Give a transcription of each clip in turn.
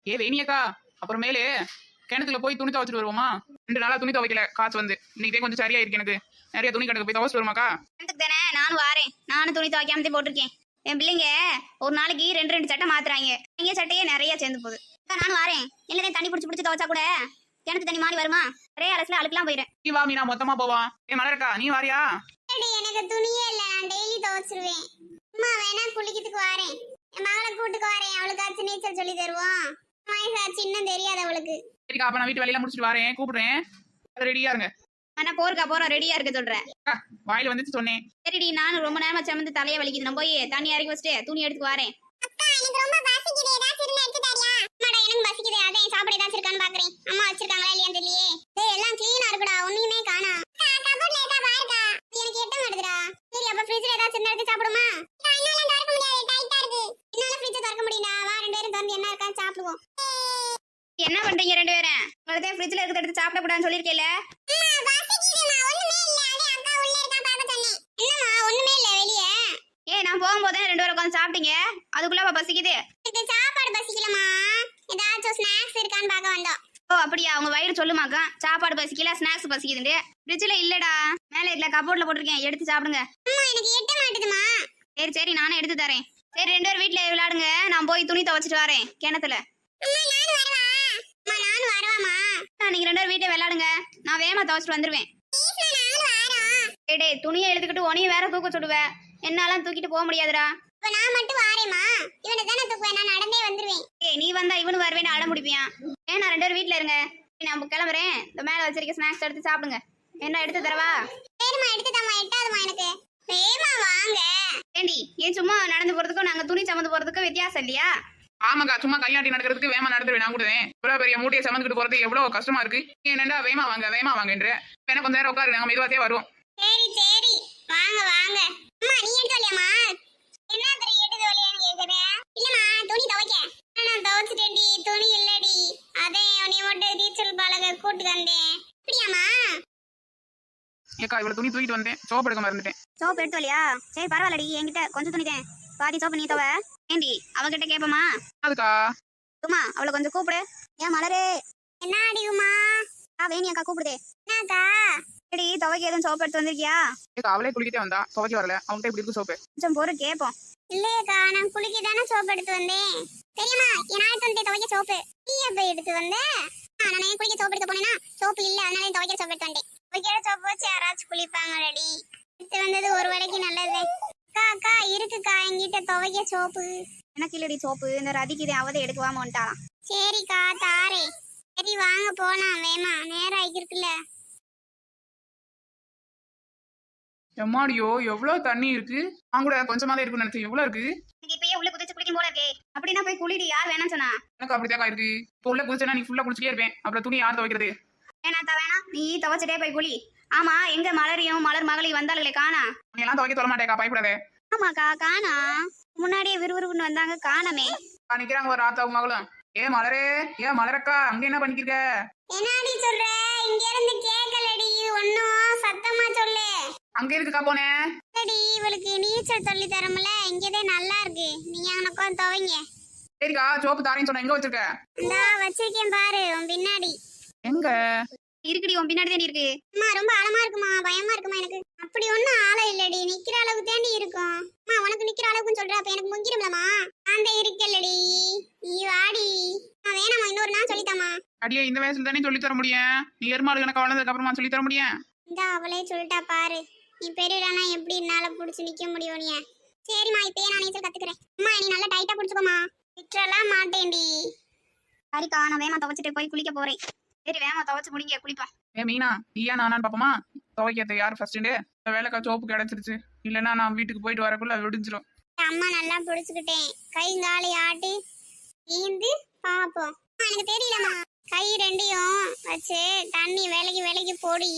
ஏ வேணியக்கா, அப்புறமேலு கிணத்துல போய் துணி துவைச்சிட்டு வருவோமா? 2 நாளா துணி துவைக்கல, காசு வந்து இன்னைக்கே கொஞ்சம் சரியா இருக்கு. எனக்கு நிறைய துணி கிடக்கு, போய் துவைச்சிட்டு வருமாக்கா? தானே நானும் வாரேன். நானும் துணி துவைக்காமத்தே போட்டிருக்கேன். என் பிள்ளைங்க ஒரு நாளைக்கு 2 சட்டை மாத்துறாங்க. நீங்க சட்டையே நிறைய சேர்ந்து போகுது. நானும் வாரேன். இல்லதே தண்ணி பிடிச்சி துவைச்சா கூட கிணத்து தண்ணி மாறி வருமா? ஒரே அரசுல அழுக்கலாம் போயிடும். நீ வா மீனா, மொத்தமா போவான். ஏ மலரக்கா, நீ வாரியா? எனக்கு துணியே இல்ல, நான் டெய்லி துவைச்சிருவேன். அம்மா வேணா குளிக்கிறதுக்கு வாரேன். என் மகளை கூட்டுக்கு வாரேன், அவளுக்காச்சும் நீச்சல் சொல்லி தருவோம். வயசாச்சு இன்னும் தெரியாது அவளுக்கு. சரிக்கா, அப்ப நான் வீட்டு வேலையெல்லாம் முடிச்சுட்டு வரேன், கூப்பிடுறேன். ரெடியா இருங்க. ஆனா போறக்கா போறோம், ரெடியா இருக்க சொல்றேன். வாயில வந்துச்சு சொன்னேன். சரிடி, நானும் ரொம்ப நேரமா சமந்து தலையை வலிக்குது. நான் போய் தண்ணி இறக்கி வச்சுட்டு துணி எடுத்து வரேன். அக்கா எனக்கு ரொம்ப பசிக்குது, ஏதாச்சும் இருந்தா எடுத்து தரியா? அம்மாடா எனக்கு பசிக்குது, அதான் சாப்பிட ஏதாச்சும் இருக்கான்னு பாக்குறேன். அம்மா வச்சிருக்காங்களா இல்லையான்னு தெரியலையே. டேய் எல்லாம் க்ளீனா இருக்குடா, ஒண்ணுமே காணா. கபோர்ட்ல ஏதா பாருக்கா, எனக்கு எட்ட மாட்டேதுடா. சரி அப்ப ஃப்ரிட்ஜ்ல ஏதாச்சும் இருந்தா எடுத்து சாப்பிடுமா? என்னால திறக்க முடியாது, டைட்டா இருக்கு. என்னால ஃப்ரிட்ஜ் திறக்க முடியல. வா 2 பேரும் திறந்து என்ன இருக்கான்னு சாப்பிடுவோம். என்ன பண்றீங்க 2 பேரும்? உங்களுக்கு ஃப்ரிட்ஜ்ல இருக்கிறத எடுத்து சாப்பிட கூடாதுன்னு சொல்லிருக்கேல. நான் போகும்போது 2 பேரும் உட்காந்து சாப்பிட்டீங்க, அதுக்குள்ள பசிக்குது. சாப்பாடு பசிக்கலமா, ஏதாச்சும் ஸ்நாக்ஸ் இருக்கான்னு பார்க்க வந்தோம். ஓ அப்படியா, உங்க வயிறு சொல்லுமாக்கா சாப்பாடு பசிக்கல ஸ்நாக்ஸ் பசிக்குதுண்டு. ஃப்ரிட்ஜ்ல இல்லடா, மேலே இல்ல கபோர்ட்ல போட்டிருக்கேன், எடுத்து சாப்பிடுங்க. அம்மா எனக்கு எட்ட மாட்டுதுமா. சரி சரி நானே எடுத்து தரேன். சரி 2 பேரும் வீட்டுல விளையாடுங்க, நான் போய் துணி துவைச்சிட்டு வரேன் கிணத்துல. நானும் வரவாமா? நீங்க 2 பேரும் வீட்டுல விளையாடுங்க, நான் வேகமா துவைச்சிட்டு வந்துருவேன். டேய் துணியை எடுத்துக்கிட்டு உனையும் வேற தூக்க சொல்லுவேன், என்னாலாம் தூக்கிட்டு போக முடியாதுடா. இப்ப நான் மட்டும் வாரேமா, இவனை தானே தூக்குவேன், நான் நடந்தே வந்துருவேன். ஏய் நீ வந்தா இவனு வருவேன்னு அட முடிப்பியான். ஏன் நான் 2 பேரும் வீட்டுல இருங்க, நான் கிளம்புறேன். இந்த மேல வச்சிருக்க ஸ்நாக்ஸ் எடுத்து சாப்பிடுங்க. என்ன எடுத்து தரவா? சரிம்மா எடுத்து தாமா, எட்டாதுமா எனக்கு. வேமா வாங்க. ஏண்டி ஏன் சும்மா நடந்து போறதுக்கும் நாங்க துணி சமந்து போறதுக்கும் வித்தியாசம் இல்லையா? ஆமாக்கா, சும்மா கையாட்டி நடக்கிறதுக்கு வேமா நடந்துருவேன். நான் கூடுவேன். இவ்வளவு பெரிய மூட்டையை சமந்துக்கிட்டு போறது எவ்வளவு கஷ்டமா இருக்கு. என்னண்டா வேமா வாங்கன்ற. வேணா கொஞ்ச நேரம் உட்காரு, நாங்க மெதுவாத்தே வருவோம். சரி சரி வாங்க வாங்க. அம்மா நீ எடுத்து வரலையாமா? என்ன தெரிய எடுத்து வரலையான்னு கேக்குறேன். இல்லம்மா துணி துவைக்க. நான் துவைச்சிட்டேன்டி, துணி இல்லடி. அதே உன்னை மட்டும் நீச்சல் பழக கூட்டு வந்தேன். அப்படியாமா? ஏக்கா இவ்வளவு துணி தூக்கிட்டு வந்தேன், சோப்பு எடுக்க மறந்துட்டேன். சோப்பு எடுத்து வரலையா? சரி பரவாயில்லடி, என்கிட்ட கொஞ்சம் துணிட்டேன், பாதி சோப்பு நீ தவ. ஏண்டி அவகிட்ட கேப்பமா? அதுக்கா சும்மா அவளை கொஞ்சம் கூப்பிடு. ஏன் மலரே? என்ன அடிக்குமா? வேணி அக்கா கூப்பிடுதே. என்னக்கா? சரி துவைக்க எதுவும் சோப்பு எடுத்து வந்திருக்கியா? ஏக்கா அவளே குளிக்கிட்டே வந்தா, துவைக்க வரல. அவங்ககிட்ட இப்படி இருக்கு சோப்பு. கொஞ்சம் பொறு கேப்போம். இல்லையக்கா நான் குளிக்க தானே சோப்பு எடுத்து வந்தேன். தெரியுமா நான் எடுத்து வந்து துவைக்க சோப்பு நீ எப்ப எடுத்து வந்த? நான் குளிக்க சோப்பு எடுத்து போனேன்னா சோப்பு இல்ல, அதனால துவைக்கிற சோப்பு எடுத்து வந்தேன். துவைக்கிற சோப்பு வச்சு யாராச்சும் குளிப்பாங்க ரெடி. எடுத்து வந்தது ஒரு வேளைக்கு நல்லது. அக்கா அக்கா இருக்குக்கா என்கிட்ட துவைக்க சோப்பு. எனக்கு இல்லடி சோப்பு, இந்த ரதிக்கு அவதை எடுக்குவாம வந்துட்டாலாம். சரிக்கா தாரே. சரி வாங்க போலாம், வேமா நேரம் ஆகிருக்குல்ல. எம்மாடியோ எவ்வளவு தண்ணி இருக்கு. நான் கூட கொஞ்சமாதான் இருக்குன்னு நினைச்சேன், எவ்வளவு இருக்கு. இப்பயே உள்ள குதிச்சு குளிக்கும் போல இருக்கே. அப்படின்னா போய் குளிடி, யார் வேணாம் சொன்னா? எனக்கு அப்படித்தாக்கா இருக்கு. இப்போ உள்ள குளிச்சேன்னா நீ ஃபுல்லா குளிச்சுட்டே இருப்பேன், அப்புறம் துணி யார் துவைக்கிறது? வேணாம் நீ துவைச்சிட்டே போய் குளி. ஆமா எங்க மலரையும் மலர் மகளையும் வந்தாளுங்களே காணா? நீ எல்லாம் துவைக்க தொட மாட்டேக்கா, பயப்படாத. ஆமாக்கா காணா, முன்னாடியே விறுவிறுன்னு வந்தாங்க, காணமே. நிக்கிறாங்க ஒரு ஆத்தாவும் மகளும். ஏ மலரே, ஏ மலரக்கா அங்க என்ன பண்ணிக்கிற? என்னடி சொல்ற? இங்க இருந்து கேக்கலடி ஒன்னும், சத்தமா சொல்லு. அங்க இருக்குக்கா போனேன். சரி இவளுக்கு நீச்சல் சொல்லி தரமுல, இங்கதே நல்லா இருக்கு, நீங்க அங்க துவைங்க. சரிக்கா சோப்பு தாரேன்னு சொன்ன, எங்க வச்சிருக்க? இந்தா வச்சிருக்கேன் பாரு, உன் பின்னாடி. எங்க இருக்குடி? உன் பின்னாடி தாண்டி இருக்கு. அம்மா ரொம்ப ஆழமா இருக்குமா, பயமா இருக்குமா எனக்கு? அப்படி ஒண்ணும் ஆழம் இல்லடி, நிக்கிற அளவுக்கு தாண்டி இருக்கும். அம்மா உனக்கு நிக்கிற அளவுக்குன்னு சொல்ற, அப்ப எனக்கு முங்கிரும்லமா. அந்த இருக்கல்லடி, நீ வாடி. வேணாமா இன்னொரு நாள் சொல்லித்தாமா. அடியே இந்த வயசுல தானே சொல்லி தர முடியும், நீ எருமாடு கணக்கு வளர்ந்ததுக்கு அப்புறமா சொல்லி தர முடியும். இந்த அவளே சொல்லிட்டா பாரு, நீ பெரியடானா எப்படி என்னால புடிச்சு நிக்க முடியும் நீ? சரிம்மா இப்பயே நான் நீச்சல் கத்துக்கிறேன். அம்மா நீ நல்லா டைட்டா புடிச்சுக்கோமா, விட்டுறலாம் மாட்டேன்டி. சரிக்கா நான் வேமா துவைச்சிட்டு போய் குளிக்க போறேன். சரி வேமா துவைச்சு முடிங்க, குளிப்பேன். ஏ மீனா, நீயா நானான்னு பாப்போமா? துவைக்கிறது யாரு ஃபர்ஸ்ட்? வேலைக்கா சோப்பு கிடைச்சிருச்சு, இல்லன்னா நான் வீட்டுக்கு போயிட்டு வரக்குள்ள விடிஞ்சிடும். அம்மா நல்லா புடிச்சுக்கிட்டேன், கை காலை ஆட்டி நீந்து பாப்போம். எனக்கு தெரியலம்மா, கை ரெண்டையும் வச்சு தண்ணி விலகி போடி,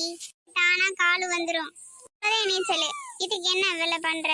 தானா காலு வந்துரும். அதே நீச்சல், இதுக்கு என்ன வேலை பண்ற?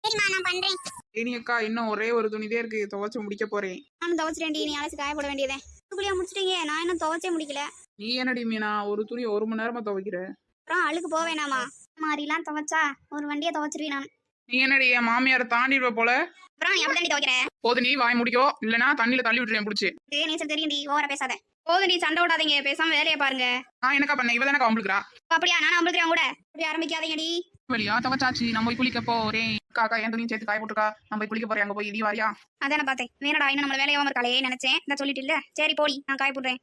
சரிம்மா நான் பண்றேன். ஏனி அக்கா இன்னும் ஒரே ஒரு துணிதே இருக்கு, துவைச்சு முடிக்க போறேன். நானும் துவைச்சிட்டேன்டி, நீ அலசி காய போட வேண்டியதே. குளியா முடிச்சிட்டீங்க, நான் இன்னும் துவைச்சே முடிக்கல. நீ என்னடி மீனா ஒரு துணி 1 மணி நேரமா துவைக்கிற? அப்புறம் அழுக்கு போவேனாமா? மாதிரிலாம் துவைச்சா ஒரு வண்டியை துவைச்சிருவேன் நான். நீ என்னடி என் மாமியாரை தாண்டிடுவ போல. அப்புறம் நீ அப்படி தாண்டி துவைக்கிற? போது நீ வாய் முடிக்கோ, இல்லனா தண்ணியில தள்ளி விட்டுறேன் பிடிச்சி. நீச்சல் தெரியும்டி, ஓவரா பேசாத. போதும் நீ சண்டை விடாதீங்க, பேசாம வேலையை பாருங்க. நான் என்னக்கா பண்ணேன்? இவ தானக்கா அவங்களுக்குறா. அப்படியா? நானும் அம்பளுக்குறேன் கூட. அப்படி ஆரம்பிக்காதீங்கடி. வெளியா தவச்சாச்சி, நம்ம போய் குளிக்க போறேன். காக்கா என் துணியும் சேர்த்து காய போட்டுருக்கா. நம்ம போய் குளிக்க போறேன். அங்க போய் நீ வாரியா? அதான் பார்த்தேன். வேணடா, இன்னும் நம்மள வேலையாம இருக்காளே நினைச்சேன். நான் சொல்லிட்டு இல்ல. சரி போடி, நான் காய போடுறேன்.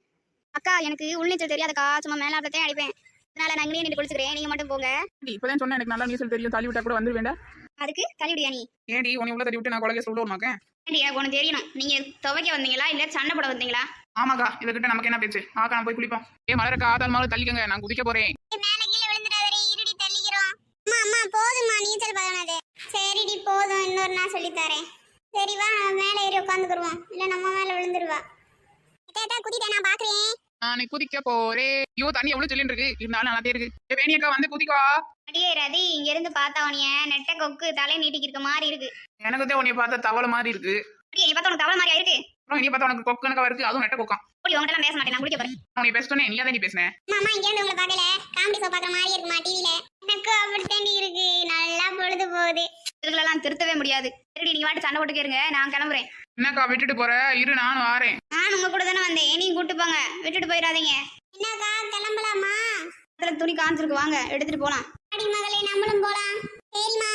அக்கா எனக்கு உள்நீச்சல் தெரியாதக்கா, சும்மா மேலாப்பத்தையும் அடிப்பேன். அதனால நான் இங்கேயே நின்று குளிச்சுக்கிறேன், நீங்க மட்டும் போங்க. இப்பதான் சொன்னேன் எனக்கு நல்லா நீச்சல் தெரியும், தள்ளி விட்டா கூட வந்து வேண்டாம். அதுக்கு தள்ளிவிடியா நீ? ஏடி உன்னை உள்ள தள்ளி விட்டு நான் கொலகே சொல்ல மாக்கேன். ஏண்டி எனக்கு ஒன்று தெரியணும், நீங்க துவைக்க வந்தீங்களா இல்ல சண்டை போட வந்தீங்களா? ஆமாக்கா, இதகிட்ட நமக்கு என்ன பேச்சு? ஆக்கா நான் போய் குளிப்போம். மலரக்கா ஆதால் மாலும் தள்ளிக்கங்க, நான் குதிக்க போறேன். மேல கீழே விழுந்துடாதடி, இருடி தள்ளிக்கிறோம். அம்மா அம்மா போதுமா நீச்சல் பழனது? சரிடி போதும், இன்னொரு நாள் சொல்லி தரேன். சரி வா, நம்ம மேல ஏறி உட்காந்துக்குருவோம், இல்ல நம்ம மேல விழுந்துருவா. ஏதா குதிட்டே, நான் பாக்குறேன். நான் குதிக்க போறேன். ஐயோ தண்ணி எவ்வளவு சில்லுன்னு இருக்கு, இருந்தாலும் நல்லா இருக்கு. வேணியக்கா வந்து குதிக்கா. அடியே ரதி, இங்க இருந்து பார்த்தா உனிய நெட்ட கொக்கு தலை நீட்டிக்கு இருக்க மாதிரி இருக்கு. எனக்கு தான் உன்னைய பார்த்தா தவளை மாதிரி இருக்கு. அடியே நீ பார்த்தா உனக்கு தவளை மாதிரியா இருக்கு? அப்புறம் இனி பார்த்தா உனக்கு கொக்கு கணக்கா இருக்கு, அதுவும் நெட்ட கொக்கம். அப்படி உங்ககிட்ட எல்லாம் பேச மாட்டேன், நான் குடிக்க போறேன். உன்னை பேசிட்டோன்னே நீ தான் நீ பேசினேன். மாமா இங்க இருந்து உங்களை பார்க்கல, காமெடி ஷோ பாக்குற மாதிரி இருக்குமா டிவில? எனக்கு அப்படித்தாண்டி இருக்கு, நல்லா பொழுது போகுது. இதுகளெல்லாம் திருத்தவே முடியாது. சரி நீங்க வாட்டு சண்டை போட்டுக்கேருங்க, நான் கிளம்புறேன். என்னக்கா விட்டுட்டு போற? இரு நானும் வாரேன். நான் உங்க கூட தானே வந்தேன், நீங்க கூட்டு போங்க, விட்டுட்டு போயிடாதீங்க. என்னக்கா கிளம்பலாமா? துணி காஞ்சிருக்கு, வாங்க எடுத்துட்டு போலாம். அடி மகளே, நம்மளும் போலாம். சரிம்மா.